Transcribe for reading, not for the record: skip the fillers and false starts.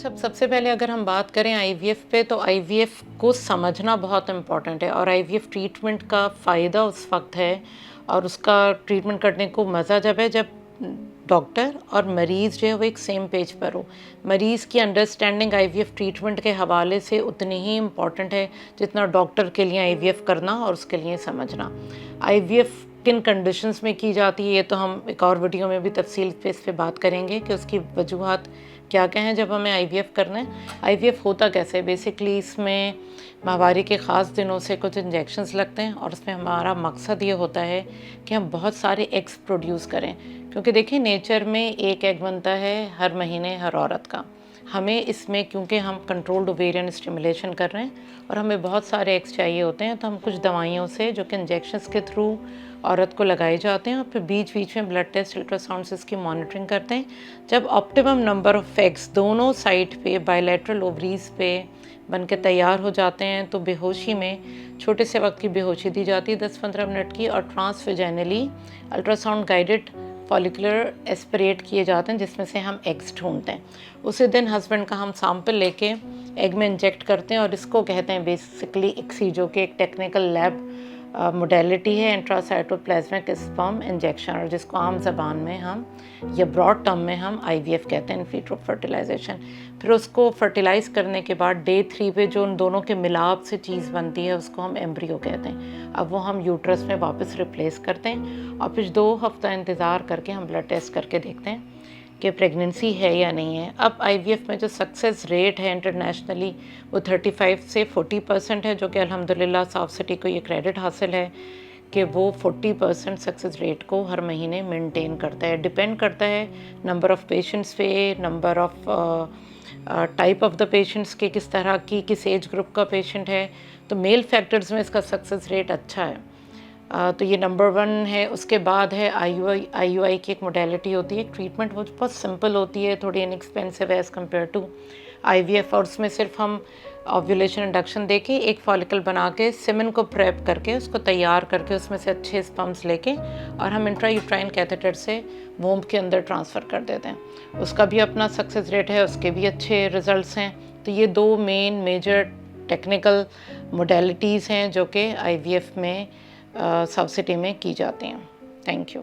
सबसे पहले अगर हम बात करें आईवीएफ पे, तो आईवीएफ को समझना बहुत इम्पॉर्टेंट है और आईवीएफ ट्रीटमेंट का फ़ायदा उस वक्त है और उसका ट्रीटमेंट करने को मज़ा जब है जब डॉक्टर और मरीज़ जो है वो एक सेम पेज पर हो। मरीज़ की अंडरस्टैंडिंग आईवीएफ ट्रीटमेंट के हवाले से उतनी ही इम्पॉर्टेंट है जितना डॉक्टर के लिए आईवीएफ करना और उसके लिए समझना। आईवीएफ किन कंडीशंस में की जाती है, ये तो हम एक और वीडियो में भी तफसील पे इस पे बात करेंगे कि उसकी वजूहात क्या क्या हैं जब हमें आईवीएफ करना है। आईवीएफ होता कैसे है? बेसिकली इसमें माहवारी के ख़ास दिनों से कुछ इंजेक्शंस लगते हैं और उसमें हमारा मकसद ये होता है कि हम बहुत सारे एग्स प्रोड्यूस करें, क्योंकि देखिए नेचर में एक एग बनता है हर महीने हर औरत का। हमें इसमें क्योंकि हम कंट्रोल्ड ओवेरियन स्टिमुलेशन कर रहे हैं और हमें बहुत सारे एग्स चाहिए होते हैं, तो हम कुछ दवाइयों से जो कि इंजेक्शंस के थ्रू औरत को लगाए जाते हैं और फिर बीच बीच में ब्लड टेस्ट, अल्ट्रासाउंड से इसकी मॉनिटरिंग करते हैं। जब ऑप्टिमम नंबर ऑफ एग्स दोनों साइड पे बायलैटरल ओवरीज पे बन के तैयार हो जाते हैं, तो बेहोशी में छोटे से वक्त की बेहोशी दी जाती है 10-15 मिनट की, और ट्रांसवेजाइनली अल्ट्रासाउंड गाइडेड फॉलिकुलर एस्पिरेट किए जाते हैं जिसमें से हम एग्स ढूंढते हैं। उसी दिन हस्बैंड का हम सैंपल लेके एग में इंजेक्ट करते हैं और इसको कहते हैं बेसिकली इक्सी, जो कि एक टेक्निकल लैब मोडेलिटी है, इंट्रासाइटोप्लाज्मिक स्पर्म इंजेक्शन, और जिसको आम ज़बान में हम या ब्रॉड टर्म में हम आईवीएफ कहते हैं, इन विट्रो फर्टिलाइजेशन। फिर उसको फर्टिलाइज़ करने के बाद डे 3 पे जो उन दोनों के मिलाप से चीज़ बनती है उसको हम एम्ब्रियो कहते हैं। अब वो हम यूट्रस में वापस रिप्लेस करते हैं और फिर 2 हफ्ता इंतज़ार करके हम ब्लड टेस्ट करके देखते हैं कि प्रेगनेंसी है या नहीं है। अब आईवीएफ में जो सक्सेस रेट है इंटरनेशनली वो 35 से 40% है, जो कि अल्हम्दुलिल्लाह साउथ सिटी को ये क्रेडिट हासिल है कि वो 40% सक्सेस रेट को हर महीने मेंटेन करता है। डिपेंड करता है नंबर ऑफ़ पेशेंट्स पे, number of type of the patients के, किस तरह की किस एज ग्रुप का पेशेंट है। तो मेल फैक्टर्स में इसका सक्सेस रेट अच्छा है। तो ये नंबर 1 है। उसके बाद है आईयूआई की एक मोडेलिटी होती है, ट्रीटमेंट वो बहुत सिंपल होती है, थोड़ी इनएक्सपेंसिव है एज़ कम्पेयर टू आईवीएफ, और उसमें सिर्फ हम ओव्यूलेशन इंडक्शन देके एक फॉलिकल बना के सीमेन को प्रेप करके उसको तैयार करके उसमें से अच्छे स्पर्म्स लेके और हम इंट्रायूट्राइन कैथेटर से वोम्ब के अंदर ट्रांसफ़र कर देते हैं। उसका भी अपना सक्सेस रेट है, उसके भी अच्छे रिजल्ट्स हैं। तो ये 2 मेजर टेक्निकल मोडेलिटीज़ हैं जो कि आईवीएफ में साउथ सिटी में की जाती हैं। Thank you.